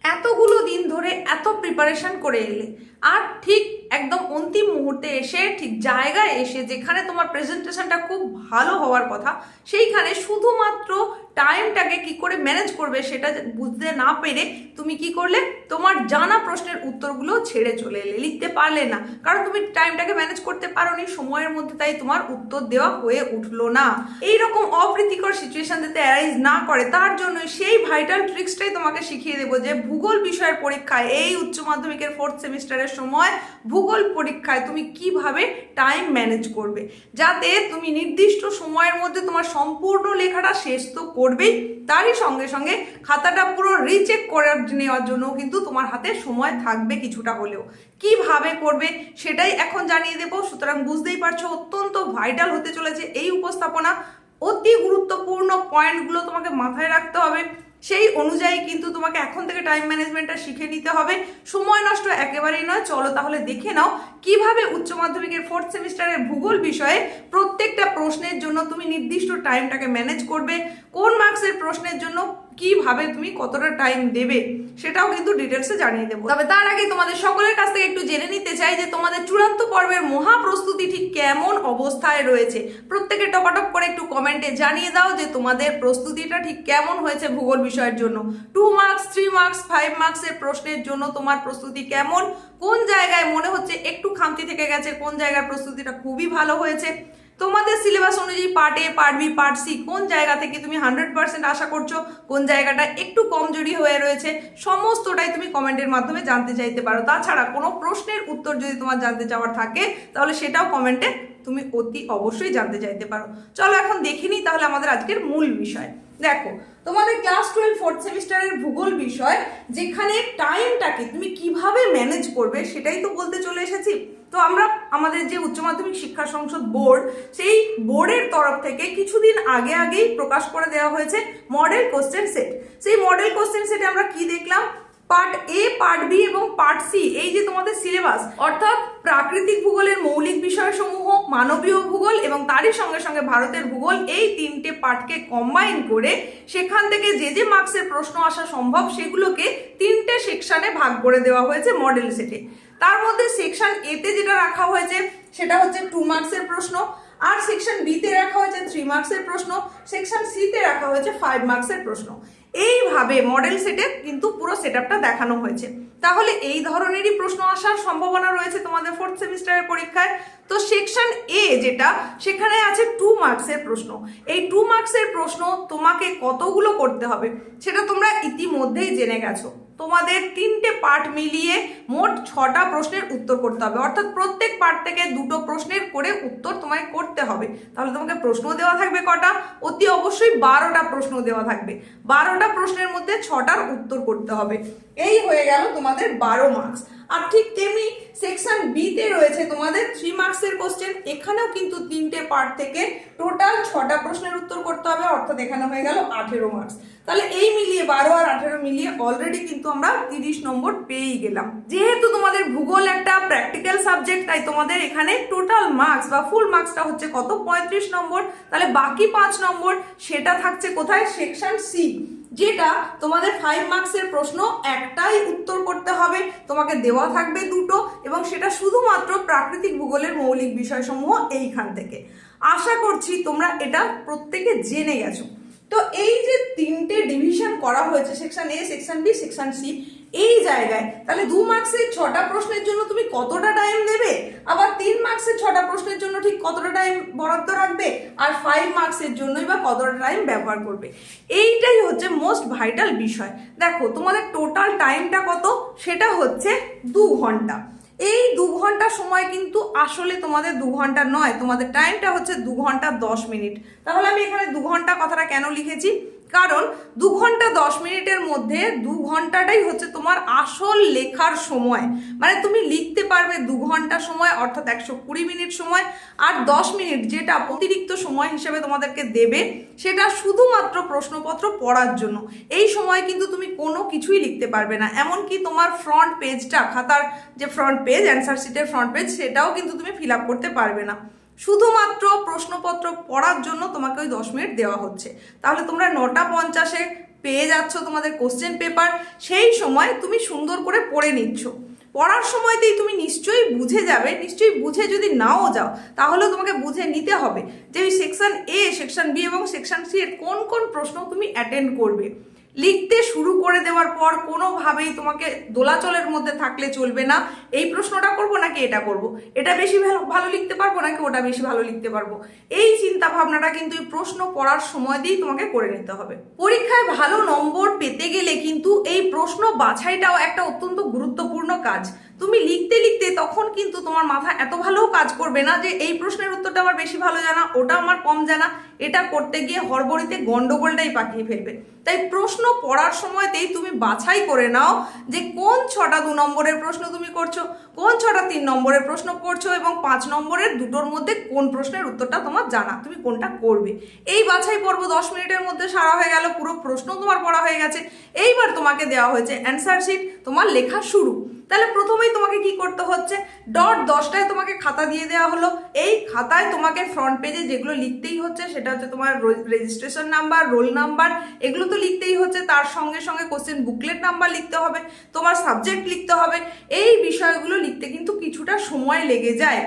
এতগুলো দিন ধরে এত প্রিপারেশন করে এলে আর ঠিক একদম অন্তিম মুহূর্তে এসে ঠিক জায়গায় এসে যেখানে তোমার প্রেজেন্টেশনটা খুব ভালো হওয়ার কথা সেইখানে শুধুমাত্র টাইমটাকে কি করে ম্যানেজ করবে সেটা বুঝতে না পেরে তুমি কি করলে, তোমার জানা প্রশ্নের উত্তরগুলো ছেড়ে চলে এলে, লিখতে পারলে না, কারণ তুমি টাইমটাকে ম্যানেজ করতে পারোনি সময়ের মধ্যে, তাই তোমার উত্তর দেওয়া হয়ে উঠলো না। এইরকম অপ্রীতিকর সিচুয়েশন যাতে অ্যারাইজ না করে তার জন্য সেই ভাইটাল ট্রিক্সটাই তোমাকে শিখিয়ে দেবো যে ভূগোল বিষয়ের পরীক্ষায়, এই উচ্চ মাধ্যমিকের 4th সেমিস্টারের সময় ভূগোল পরীক্ষায় তুমি কিভাবে টাইম ম্যানেজ করবে, যাতে তুমি নির্দিষ্ট সময়ের মধ্যে তোমার সম্পূর্ণ লেখাটা শেষ তো করবেই, তারই সঙ্গে সঙ্গে খাতাটা পুরো রিচেক করার নেওয়ার জন্য কিন্তু তোমার হাতে সময় থাকবে কিছুটা হলেও। কিভাবে করবে সেটাই এখন জানিয়ে দেবো। সুতরাং বুঝতেই পারছো অত্যন্ত ভাইটাল হতে চলেছে এই উপস্থাপনা। অতি গুরুত্বপূর্ণ পয়েন্টগুলো তোমাকে মাথায় রাখতে হবে, সেই অনুযায়ী কিন্তু তোমাকে এখন থেকে টাইম ম্যানেজমেন্টটা শিখে নিতে হবে। সময় নষ্ট একেবারেই নয়। চলো তাহলে দেখে নাও কিভাবে উচ্চ মাধ্যমিকের 4th সেমিস্টারের ভূগোল বিষয়ে প্রত্যেকটা প্রশ্নের জন্য তুমি নির্দিষ্ট টাইমটাকে ম্যানেজ করবে, কোন মার্কসের প্রশ্নের জন্য কিভাবে তুমি কতটা টাইম দেবে সেটাও কিন্তু ডিটেলসে জানিয়ে দেবো। তবে তার আগে তোমাদের সকলের কাছ থেকে একটু জেনে নিতে চাই যে তোমাদের চূড়ান্ত পর্বের মহা প্রস্তুতি ঠিক কেমন অবস্থায় রয়েছে। প্রত্যেকে টপাটপ করে একটু কমেন্টে জানিয়ে দাও যে তোমাদের প্রস্তুতিটা ঠিক কেমন হয়েছে ভূগোল বিষয়ের জন্য। 2 মার্কস, 3 মার্কস, 5 মার্কসের প্রশ্নের জন্য তোমার প্রস্তুতি কেমন, কোন জায়গায় মনে হচ্ছে একটু খামতি থেকে গেছে, কোন জায়গার প্রস্তুতিটা খুবই ভালো হয়েছে, তোমাদের সিলেবাস অনুযায়ী part A, part B, part C কোন জায়গা থেকে তুমি 100% আশা করছো, কোন জায়গাটা একটু কমজোরি হয়ে রয়েছে, সমস্তটাই তুমি কমেন্টের মাধ্যমে জানতে চাইতে পারো। তাছাড়া কোনো প্রশ্নের উত্তর যদি তোমার জানতে চাওয়ার থাকে তাহলে সেটাও কমেন্টে তুমি অতি অবশ্যই জানতে চাইতে পারো। চলো এখন দেখে নিই তাহলে আমাদের আজকের মূল বিষয়। দেখো তোমাদের ক্লাস 12 4th সেমিস্টারের ভূগোল বিষয়, যেখানে টাইমটাকে তুমি কিভাবে ম্যানেজ করবে সেটাই তো বলতে চলে এসেছি। তো আমরা আমাদের যে উচ্চ মাধ্যমিক শিক্ষা সংসদ বোর্ড, সেই বোর্ডের তরফ থেকে কিছুদিন আগেই প্রকাশ করে দেওয়া হয়েছে মডেল কোশ্চেন সেট। সেই মডেল কোশ্চেন সেটে আমরা কি দেখলাম, পার্ট এ, পার্ট বি এবং পার্ট সি, এই যে তোমাদের সিলেবাস, অর্থাৎ প্রাকৃতিক ভূগোলের মৌলিক বিষয়সমূহ, মানবীয় ভূগোল এবং তারই সঙ্গে সঙ্গে ভারতের ভূগোল, এই 3টে পার্টকে কম্বাইন করে সেখান থেকে যে মার্কসের প্রশ্ন আসা সম্ভব সেগুলোকে 3টে সেকশনে ভাগ করে দেওয়া হয়েছে মডেল সেটে। তার মধ্যে সেকশন এতে যেটা রাখা হয়েছে সেটা হচ্ছে 2 মার্কসের প্রশ্ন, আর সেকশন বিতে রাখা হয়েছে 3 মার্কসের প্রশ্ন, সেকশন সিতে রাখা হয়েছে 5 মার্কসের প্রশ্ন। এইভাবে মডেল সেটে কিন্তু পুরো সেটআপটা দেখানো হয়েছে। তাহলে এই ধরনেরই প্রশ্ন আসার সম্ভাবনা রয়েছে তোমাদের 4th সেমিস্টারের পরীক্ষায়। তো সেকশন এ যেটা, সেখানে আছে 2 মার্কসের প্রশ্ন। এই 2 মার্কসের প্রশ্ন তোমাকে কতগুলো করতে হবে সেটা তোমরা ইতিমধ্যেই জেনে গেছো। তোমাদের 3টে পার্ট মিলিয়ে মোট 6টা প্রশ্নের উত্তর করতে হবে, অর্থাৎ প্রত্যেক পার্ট থেকে 2টো প্রশ্নের করে উত্তর তোমায় করতে হবে। তাহলে তোমাকে প্রশ্ন দেওয়া থাকবে কটা, অতি অবশ্যই 12টা প্রশ্ন দেওয়া থাকবে। 12টা প্রশ্নের মধ্যে 6টার উত্তর করতে হবে। এই হয়ে গেল তোমাদের 12 মার্কস। আর ঠিক তেমনি সেকশন বিতে রয়েছে তোমাদের 3 মার্কসের কোশ্চেন। এখানেও কিন্তু 3টে পার্ট থেকে টোটাল 6টা প্রশ্নের উত্তর করতে হবে, অর্থাৎ এখানে হয়ে গেল 18 মার্কস। তাহলে এই মিলিয়ে 12 আর 18 মিলিয়ে অলরেডি কিন্তু আমরা 30 নম্বর পেয়েই গেলাম। যেহেতু তোমাদের ভূগোল একটা প্র্যাকটিক্যাল সাবজেক্ট, তাই তোমাদের এখানে টোটাল মার্কস বা ফুল মার্কসটা হচ্ছে কত, 35 নম্বর। তাহলে বাকি 5 নম্বর সেটা থাকছে কোথায়, সেকশন সি, যেটা তোমাদের 5 মার্কসের প্রশ্ন একটাই উত্তর করতে হবে, তোমাকে দেওয়া থাকবে 2টো, এবং সেটা শুধুমাত্র প্রাকৃতিক ভূগোলের মৌলিক বিষয়সমূহ এইখান থেকে। আশা করছি তোমরা এটা প্রত্যেকে জেনে গেছো। তো এই যে 3টে ডিভিশন করা হয়েছে, সেকশন এ, সেকশন বি, সেকশন সি, এই জায়গায় তাহলে 2 মার্কসের 6টা প্রশ্নের জন্য তুমি কতটা টাইম দেবে, আবার 3 মার্কসের 6টা প্রশ্নের জন্য ঠিক কতটা টাইম বরাদ্দ রাখবে, আর 5 মার্কসের জন্যই বা কতটা টাইম ব্যবহার করবে, এইটাই হচ্ছে মোস্ট ভাইটাল বিষয়। দেখো তোমাদের টোটাল টাইমটা কত, সেটা হচ্ছে 2 ঘন্টা। এই 2 ঘন্টা সময় কিন্তু আসলে তোমাদের 2 ঘন্টা নয়, তোমাদের টাইমটা হচ্ছে 2 ঘন্টা 10 মিনিট। তাহলে আমি এখানে 2 ঘন্টা কথাটা কেন লিখেছি, কারণ 2 ঘন্টা 10 মিনিটের মধ্যে 2 ঘন্টাটাই হচ্ছে তোমার আসল লেখার সময়। মানে তুমি লিখতে পারবে 2 ঘন্টা সময়, অর্থাৎ 120 মিনিট সময়, আর 10 মিনিট যেটা অতিরিক্ত সময় হিসেবে তোমাদেরকে দেবে সেটা শুধুমাত্র প্রশ্নপত্র পড়ার জন্য। এই সময় কিন্তু তুমি কোনো কিছুই লিখতে পারবে না, এমনকি তোমার ফ্রন্ট পেজটা, খাতার যে ফ্রন্ট পেজ, অ্যান্সার শিটের ফ্রন্ট পেজ, সেটাও কিন্তু তুমি ফিল আপ করতে পারবে না। শুধুমাত্র প্রশ্নপত্র পড়ার জন্য তোমাকে ওই 10 মিনিট দেওয়া হচ্ছে। তাহলে তোমরা 9টা 50-এ পেয়ে যাচ্ছ তোমাদের কোশ্চেন পেপার, সেই সময় তুমি সুন্দর করে পড়ে নিচ্ছ। পড়ার সময়তেই তুমি নিশ্চয়ই বুঝে যাবে, নিশ্চয়ই বুঝে যদি নাও যাও তাহলেও তোমাকে বুঝে নিতে হবে যে ওই সেকশন এ, সেকশন বি এবং সেকশন সি এর কোন কোন প্রশ্ন তুমি অ্যাটেন্ড করবে। লিখতে শুরু করে দেওয়ার পর কোনোভাবেই তোমাকে দোলাচলের মধ্যে থাকলে চলবে না, এই প্রশ্নটা করব নাকি এটা করব, এটা বেশি ভালো লিখতে পারবো নাকি ওটা বেশি ভালো লিখতে পারবো। এই চিন্তা ভাবনাটা কিন্তু এই প্রশ্ন পড়ার সময় দিয়েই তোমাকে করে নিতে হবে। পরীক্ষায় ভালো নম্বর পেতে গেলে কিন্তু এই প্রশ্ন বাছাইটাও একটা অত্যন্ত গুরুত্বপূর্ণ কাজ। তুমি লিখতে লিখতে তখন কিন্তু তোমার মাথা এত ভালোও কাজ করবে না যে এই প্রশ্নের উত্তরটা আমার বেশি ভালো জানা, ওটা আমার কম জানা, এটা করতে গিয়ে হড়বড়িতে গন্ডগোলটাই পাকিয়ে ফেলবে। তাই প্রশ্ন পড়ার সময়তেই তুমি বাছাই করে নাও যে কোন 6টা 2 নম্বরের প্রশ্ন তুমি করছো, কোন 6টা 3 নম্বরের প্রশ্ন করছো এবং 5 নম্বরের দুটোর মধ্যে কোন প্রশ্নের উত্তরটা তোমার জানা, তুমি কোনটা করবে। এই বাছাই পর্ব 10 মিনিটের মধ্যে সারা হয়ে গেল, পুরো প্রশ্ন তোমার পড়া হয়ে গেছে। এইবার তোমাকে দেওয়া হয়েছে অ্যান্সার শিট, তোমার লেখা শুরু। তাহলে প্রথমেই তোমাকে কি করতে হচ্ছে, ডট 10টায় তোমাকে খাতা দিয়ে দেওয়া হলো। এই খাতায় তোমাকে ফ্রন্ট পেজে যেগুলো লিখতেই হচ্ছে সেটা হচ্ছে তোমার রেজিস্ট্রেশন নাম্বার, রোল নাম্বার, এগুলো তো লিখতেই হচ্ছে। তার সঙ্গে সঙ্গে কোশ্চেন বুকলেট নাম্বার লিখতে হবে, তোমার সাবজেক্ট লিখতে হবে। এই বিষয়গুলো লিখতে কিন্তু কিছুটা সময় লেগে যায়।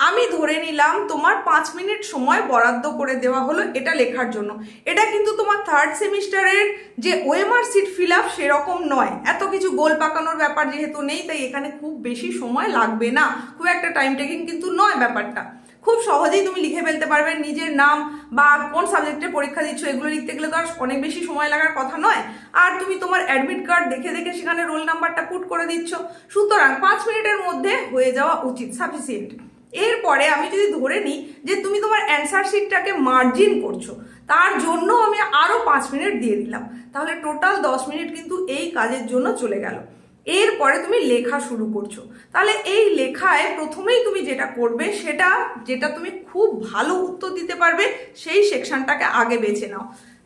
আমি ধরে নিলাম তোমার 5 মিনিট সময় বরাদ্দ করে দেওয়া হলো এটা লেখার জন্য। এটা কিন্তু তোমার 3rd সেমিস্টারের যে ওএমআর সিট ফিল আপ সেরকম নয়, এত কিছু গোল পাকানোর ব্যাপার যেহেতু নেই, তাই এখানে খুব বেশি সময় লাগবে না, খুব একটা টাইম টেকিং কিন্তু নয় ব্যাপারটা। খুব সহজেই তুমি লিখে ফেলতে পারবে নিজের নাম বা কোন সাবজেক্টে পরীক্ষা দিচ্ছ, এগুলো লিখতে গেলে তো আর অনেক বেশি সময় লাগার কথা নয়। আর তুমি তোমার অ্যাডমিট কার্ড দেখে দেখে সেখানে রোল নাম্বারটা পুট করে দিচ্ছ, সুতরাং 5 মিনিটের মধ্যে হয়ে যাওয়া উচিত, সাফিসিয়েন্ট। এরপরে আমি যদি ধরে নিই যে তুমি তোমার অ্যান্সার শিটটাকে মার্জিন করছো, তার জন্য আমি আরও 5 মিনিট দিয়ে দিলাম, তাহলে টোটাল 10 মিনিট কিন্তু এই কাজের জন্য চলে গেল। এরপরে তুমি লেখা শুরু করছো, তাহলে এই লেখায় প্রথমেই তুমি যেটা করবে সেটা, যেটা তুমি খুব ভালো উত্তর দিতে পারবে সেই সেকশনটাকে আগে বেছে নাও।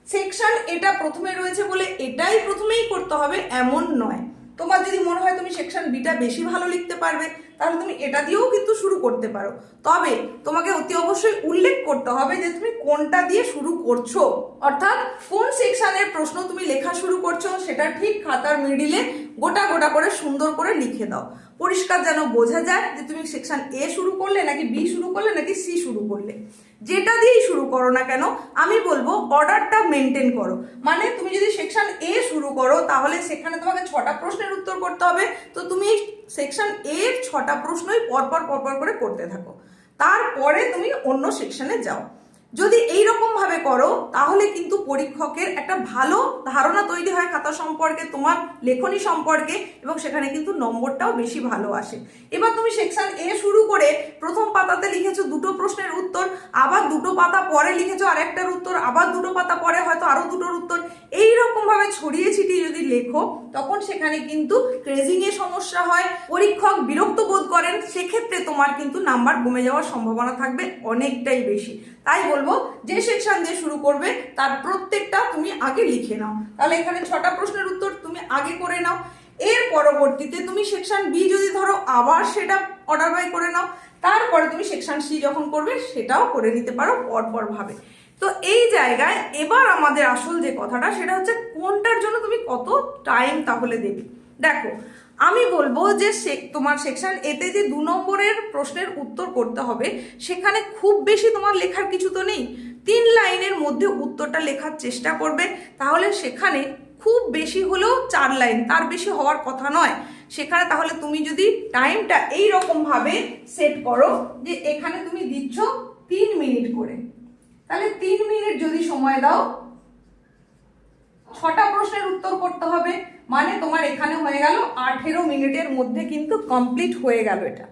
সেকশন এটা প্রথমে রয়েছে বলে এটাই প্রথমেই করতে হবে এমন নয়। তোমার যদি মনে হয় তুমি সেকশন বিটা বেশি ভালো লিখতে পারবে তাহলে তুমি এটা দিয়েও কিন্তু শুরু করতে পারো, তবে তোমাকে অতি অবশ্যই উল্লেখ করতে হবে যে তুমি কোনটা দিয়ে শুরু করছো, অর্থাৎ কোন সেকশনের প্রশ্ন তুমি লেখা শুরু করছো সেটা ঠিক খাতার মিডিলে গোটা গোটা করে সুন্দর করে লিখে দাও, পরিষ্কার যেন বোঝা যায় যে তুমি সেকশন এ শুরু করলে নাকি বি শুরু করলে নাকি সি শুরু করলে। যেটা দিয়েই শুরু করো না কেন আমি বলবো অর্ডারটা মেনটেন করো। মানে তুমি যদি সেকশন এ শুরু করো তাহলে সেখানে তোমাকে 6টা প্রশ্নের উত্তর করতে হবে, তো তুমি সেকশন এর 6টা প্রশ্নই পরপর পরপর করে করতে থাকো, তারপরে তুমি অন্য সেকশনে যাও। যদি এই রকম ভাবে করো তাহলে কিন্তু পরীক্ষকের একটা ভালো ধারণা তৈরি হয় খাতা সম্পর্কে, তোমার লেখনী সম্পর্কে, এবং সেখানে কিন্তু নম্বরটাও বেশি ভালো আসে। এবার তুমি সেকশন এ শুরু করে প্রথম পাতাতে লিখেছো 2টো প্রশ্নের উত্তর, আবার 2টো পাতা পরে লিখেছো আরেকটার উত্তর, আবার 2টো পাতা পরে হয়তো আরো 2টোর উত্তর, এই রকম ভাবে ছড়িয়ে ছিটিয়ে যদি লেখো তখন সেখানে কিন্তু ক্রেজিং এর সমস্যা হয়, পরীক্ষক বিরক্ত বোধ করেন, সেক্ষেত্রে তোমার কিন্তু নাম্বার কমে যাওয়ার সম্ভাবনা থাকবে অনেকটাই বেশি। তাই বলবো যে সেকশন দিয়ে শুরু করবে তার প্রত্যেকটা তুমি আগে লিখে নাও, তাহলে এখানে 6টা প্রশ্নের উত্তর তুমি আগে করে নাও। এর পরবর্তীতে তুমি সেকশন বি যদি ধরো আবার সেটা অর্ডার বাই করে নাও, তারপরে তুমি সেকশন সি যখন করবে সেটাও করে নিতে পারো পরপর ভাবে। তো এই জায়গায় এবার আমাদের আসল যে কথাটা সেটা হচ্ছে কোনটার জন্য তুমি কত টাইম তাহলে দেবে। দেখো আমি বলবো যে তোমার সেকশন এতে যে 2 নম্বরের প্রশ্নের উত্তর করতে হবে সেখানে খুব বেশি তোমার লেখার কিছু তো নেই, 3 লাইনের মধ্যে উত্তরটা লেখার চেষ্টা করবে, তাহলে সেখানে খুব বেশি হলেও 4 লাইন, তার বেশি হওয়ার কথা নয়। সেখানে তাহলে তুমি যদি টাইমটা এই রকম ভাবে সেট করো যে এখানে তুমি দিচ্ছ 3 মিনিট করে, তাহলে 3 মিনিট যদি সময় দাও 6টা প্রশ্নের উত্তর করতে হবে, মানে তোমার এখানে হয়ে গেল 18 মিনিটের মধ্যে কিন্তু কমপ্লিট হয়ে গেল এটা।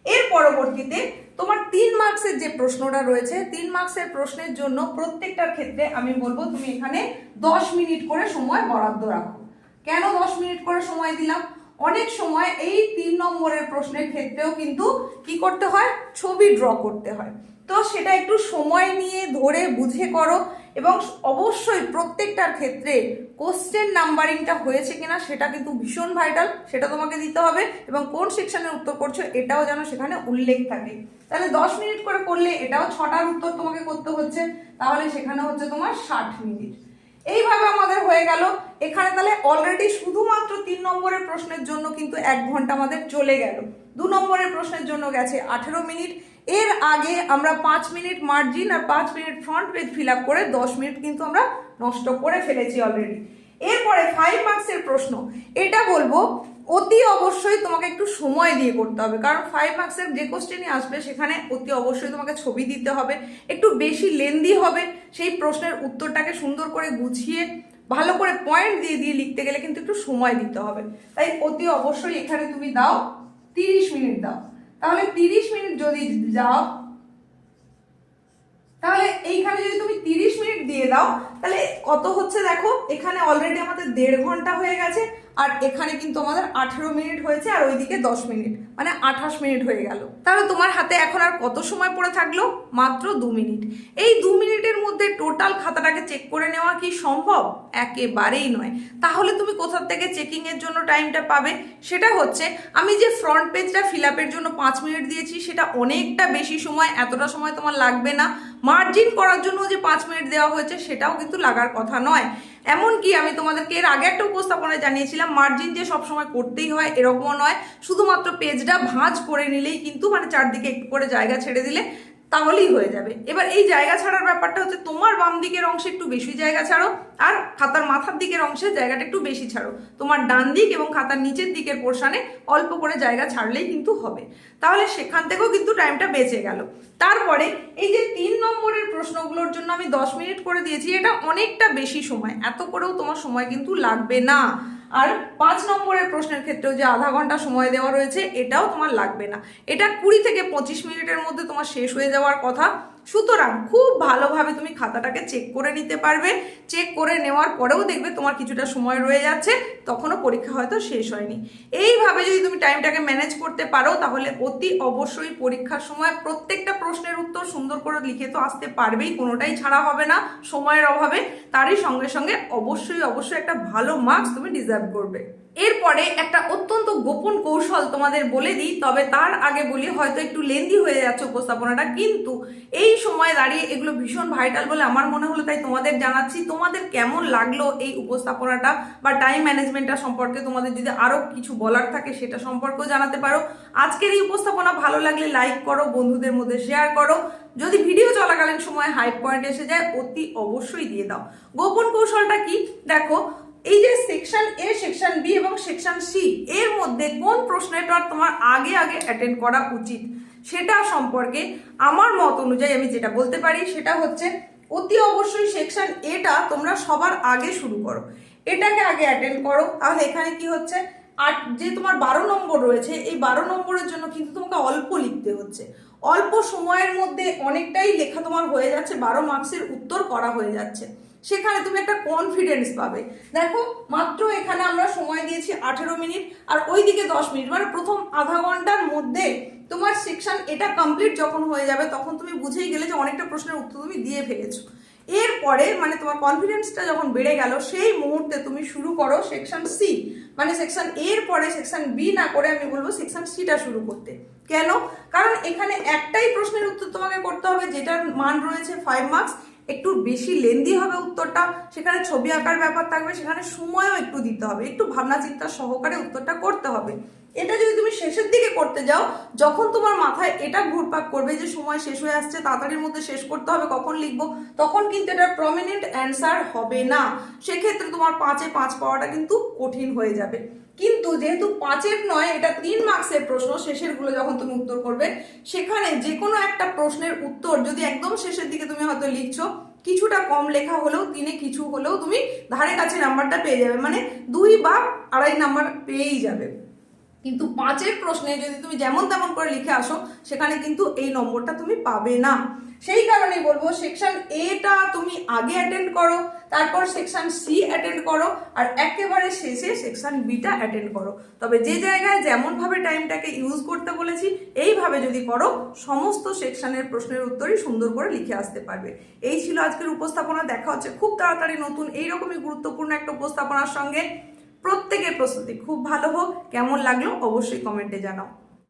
এর পরবর্তীতে তোমার 3 মার্কসের যে প্রশ্নটা রয়েছে, 3 মার্কসের প্রশ্নের জন্য প্রত্যেকটার ক্ষেত্রে আমি বলবো তুমি এখানে 10 মিনিট করে সময় বরাদ্দ রাখো। কেন 10 মিনিট করে সময় দিলাম, অনেক সময় এই 3 নম্বরের প্রশ্নের ক্ষেত্রেও কিন্তু কি করতে হয়, ছবি ড্র করতে হয়, তো সেটা একটু সময় নিয়ে ধরে বুঝে করো, এবং অবশ্যই প্রত্যেকটার ক্ষেত্রে কোশ্চেন নাম্বারিংটা হয়েছে কিনা সেটা কিন্তু ভীষণ ভাইটাল, সেটা তোমাকে দিতে হবে, এবং কোন সেকশনের উত্তর করছো এটাও যেন সেখানে উল্লেখ থাকে। তাহলে 10 মিনিট করে করলে এটাও 6টার উত্তর তোমাকে করতে হচ্ছে, তাহলে সেখানে হচ্ছে তোমার 60 মিনিট। এইভাবে আমাদের হয়ে গেল। এখানে তাহলে অলরেডি শুধুমাত্র 3 নম্বরের প্রশ্নের জন্য কিন্তু 1 ঘন্টা আমাদের চলে গেল। 2 নম্বরের প্রশ্নের জন্য গেছে 18 মিনিট। এর আগে আমরা 5 মিনিট মার্জিন আর 5 minute front page fill up করে 10 মিনিট কিন্তু আমরা নষ্ট করে ফেলেছি অলরেডি। এরপরে 5 মার্কসের প্রশ্ন, এটা বলবো অতি অবশ্যই তোমাকে একটু সময় দিয়ে করতে হবে, কারণ 5 মার্কসের যে কোশ্চেনই আসবে সেখানে অতি অবশ্যই তোমাকে ছবি দিতে হবে, একটু বেশি লেন্দি হবে। সেই প্রশ্নের উত্তরটাকে সুন্দর করে গুছিয়ে ভালো করে পয়েন্ট দিয়ে দিয়ে লিখতে গেলে কিন্তু একটু সময় দিতে হবে। তাই অতি অবশ্যই এখানে তুমি দাও 30 মিনিট দাও। তাহলে 30 মিনিট যদি যাও, তাহলে এইখানে যদি তুমি 30 মিনিট দিয়ে দাও তাহলে কত হচ্ছে দেখো, এখানে অলরেডি আমাদের 1.5 ঘন্টা হয়ে গেছে, আর এখানে কিন্তু আমাদের 18 মিনিট হয়েছে, আর ওইদিকে 10 মিনিট, মানে 28 মিনিট হয়ে গেল। তাহলে তোমার হাতে এখন আর কত সময় পড়ে থাকলো? মাত্র 2 মিনিট। এই 2 মিনিটের মধ্যে টোটাল খাতাটাকে চেক করে নেওয়া কি সম্ভব? একেবারেই নয়। তাহলে তুমি কোথা থেকে চেকিং এর জন্য টাইমটা পাবে? সেটা হচ্ছে আমি যে ফ্রন্ট পেজটা ফিল আপের জন্য 5 মিনিট দিয়েছি সেটা অনেকটা বেশি সময়, এতটা সময় তোমার লাগবে না। মার্জিন করার জন্য যে 5 মিনিট দেওয়া হয়েছে সেটাও কিন্তু লাগার কথা নয়। এমনকি আমি তোমাদেরকে এর আগে একটা উপস্থাপনায় জানিয়েছিলাম মার্জিন যে সবসময় করতেই হয় এরকমও নয়, শুধুমাত্র পেজটা ভাঁজ করে নিলেই কিন্তু, মানে চারদিকে একটু করে জায়গা ছেড়ে দিলে তাহলেই হয়ে যাবে। এবার এই জায়গা ছাড়ার ব্যাপারটা হচ্ছে তোমার বাম দিকের অংশে একটু বেশি জায়গা ছাড়ো, আর খাতার মাথার দিকের অংশে জায়গাটা একটু বেশি ছাড়ো। তোমার ডান দিক এবং খাতার নিচের দিকের পোর্শনে অল্প করে জায়গা ছাড়লেই কিন্তু হবে। তাহলে সেখান থেকেও কিন্তু টাইমটা বেঁচে গেল। তারপরে এই যে 3 নম্বরের প্রশ্নগুলোর জন্য আমি 10 মিনিট করে দিয়েছি, এটা অনেকটা বেশি সময়, এত করেও তোমার সময় কিন্তু লাগবে না। আর 5 নম্বরের প্রশ্নের ক্ষেত্রেও যে আধা ঘন্টা সময় দেওয়া রয়েছে এটাও তোমার লাগবে না, এটা 20 থেকে 25 মিনিটের মধ্যে তোমার শেষ হয়ে যাওয়ার কথা। সুতরাং খুব ভালোভাবে তুমি খাতাটাকে চেক করে নিতে পারবে। চেক করে নেওয়ার পরেও দেখবে তোমার কিছুটা সময় রয়ে যাচ্ছে, তখনও পরীক্ষা হয়তো শেষ হয়নি। এইভাবে যদি তুমি টাইমটাকে ম্যানেজ করতে পারো তাহলে অতি অবশ্যই পরীক্ষার সময় প্রত্যেকটা প্রশ্নের উত্তর সুন্দর করে লিখে তো আসতে পারবেই, কোনোটাই ছাড়া হবে না সময়ের অভাবে। তারই সঙ্গে সঙ্গে অবশ্যই অবশ্যই একটা ভালো মার্কস তুমি ডিজার্ভ করবে। এরপরে একটা অত্যন্ত গোপন কৌশল তোমাদের বলে দিই, তবে তার আগে বলি, হয়তো একটু লেন্দি হয়ে যাচ্ছে উপস্থাপনাটা, কিন্তু এই সময় দাঁড়িয়ে এগুলো ভীষণ ভাইটাল বলে আমার মনে হলো, তাই তোমাদের জানাচ্ছি। তোমাদের কেমন লাগলো এই উপস্থাপনাটা বা টাইম ম্যানেজমেন্টটা সম্পর্কে? তোমাদের যদি আরো কিছু বলার থাকে সেটা সম্পর্কেও জানাতে পারো। আজকের এই উপস্থাপনা ভালো লাগলে লাইক করো, বন্ধুদের মধ্যে শেয়ার করো। যদি ভিডিও চলাকালীন সময় হাই পয়েন্ট এসে যায় অতি অবশ্যই দিয়ে দাও। গোপন কৌশলটা কি দেখো, এই যে সেকশন এ, সেকশন বি এবং সেকশন সি এর মধ্যে কোন প্রশ্নটা তোমার আগে আগে অ্যাটেন্ড করা উচিত সেটা সম্পর্কে আমার মত অনুযায়ী আমি যেটা বলতে পারি সেটা হচ্ছে অতি অবশ্যই সেকশন এটা তোমরা সবার আগে শুরু করো, এটাকে আগে অ্যাটেন্ড করো। তাহলে এখানে কি হচ্ছে, আর যে তোমার 12 নম্বর রয়েছে এই 12 নম্বরের জন্য কিন্তু তোমাকে অল্প লিখতে হচ্ছে, অল্প সময়ের মধ্যে অনেকটাই লেখা তোমার হয়ে যাচ্ছে, 12 মার্কসের উত্তর করা হয়ে যাচ্ছে। সেখানে তুমি একটা কনফিডেন্স পাবে। দেখো মাত্র এখানে আমরা সময় দিয়েছি 18 মিনিট, আর ওইদিকে 10 মিনিট, মানে প্রথম আধা ঘন্টার মধ্যে তোমার সেকশন এটা কমপ্লিট যখন হয়ে যাবে তখন তুমি বুঝেই গেলে যে অনেকটা প্রশ্নের উত্তর তুমি দিয়ে ফেলেছো। এরপরে মানে তোমার কনফিডেন্সটা যখন বেড়ে গেল সেই মুহূর্তে তুমি শুরু করো সেকশন সি, মানে সেকশন এর পরে সেকশন বি না করে আমি বলবো সেকশন সিটা শুরু করতে। কেন? কারণ এখানে একটাই প্রশ্নের উত্তর তোমাকে করতে হবে যেটার মান রয়েছে 5 মার্কস, একটু বেশি লেন্দি হবে উত্তরটা, সেখানে ছবি আঁকার ব্যাপার থাকবে, সেখানে সময়ও একটু দিতে হবে, একটু ভাবনা চিন্তা সহকারে উত্তরটা করতে হবে। এটা যদি তুমি শেষের দিকে করতে যাও, যখন তোমার মাথায় এটা ঘুরপাক করবে যে সময় শেষ হয়ে আসছে, তাড়াতাড়ির মধ্যে শেষ করতে হবে, কখন লিখবো, তখন কিন্তু এটা প্রমিনেন্ট অ্যান্সার হবে না। সেক্ষেত্রে তোমার 5-এ 5 পাওয়াটা কিন্তু কঠিন হয়ে যাবে। কিন্তু যেহেতু 5-এর নয়, এটা 3 মার্কসের প্রশ্ন, শেষের গুলো যখন তুমি উত্তর করবে সেখানে যে কোনো একটা প্রশ্নের উত্তর যদি একদম শেষের দিকে তুমি হয়তো লিখছো, কিছুটা কম লেখা হলেও 3-এ কিছু হলেও তুমি ধারে কাছে নাম্বারটা পেয়ে যাবে, মানে 2 বা 2.5 নাম্বার পেয়েই যাবে। কিন্তু 5-এর প্রশ্নে যদি তুমি যেমন তেমন করে লিখে আসো সেখানে কিন্তু এই নম্বরটা তুমি পাবে না। সেই কারণেই বলবো সেকশন এটা তুমি আগে অ্যাটেন্ড করো, তারপর সেকশন সি অ্যাটেন্ড করো, আর একেবারে শেষে সেকশন বিটা অ্যাটেন্ড করো। তবে যে জায়গায় যেমনভাবে টাইমটাকে ইউজ করতে বলেছি এইভাবে যদি করো সমস্ত সেকশনের প্রশ্নের উত্তরই সুন্দর করে লিখে আসতে পারবে। এই ছিল আজকের উপস্থাপনা। দেখা হচ্ছে খুব তাড়াতাড়ি নতুন এইরকমই গুরুত্বপূর্ণ একটা উপস্থাপনার সঙ্গে। প্রত্যেকের প্রস্তুতি খুব ভালো হোক। কেমন লাগলো অবশ্যই কমেন্টে জানাও।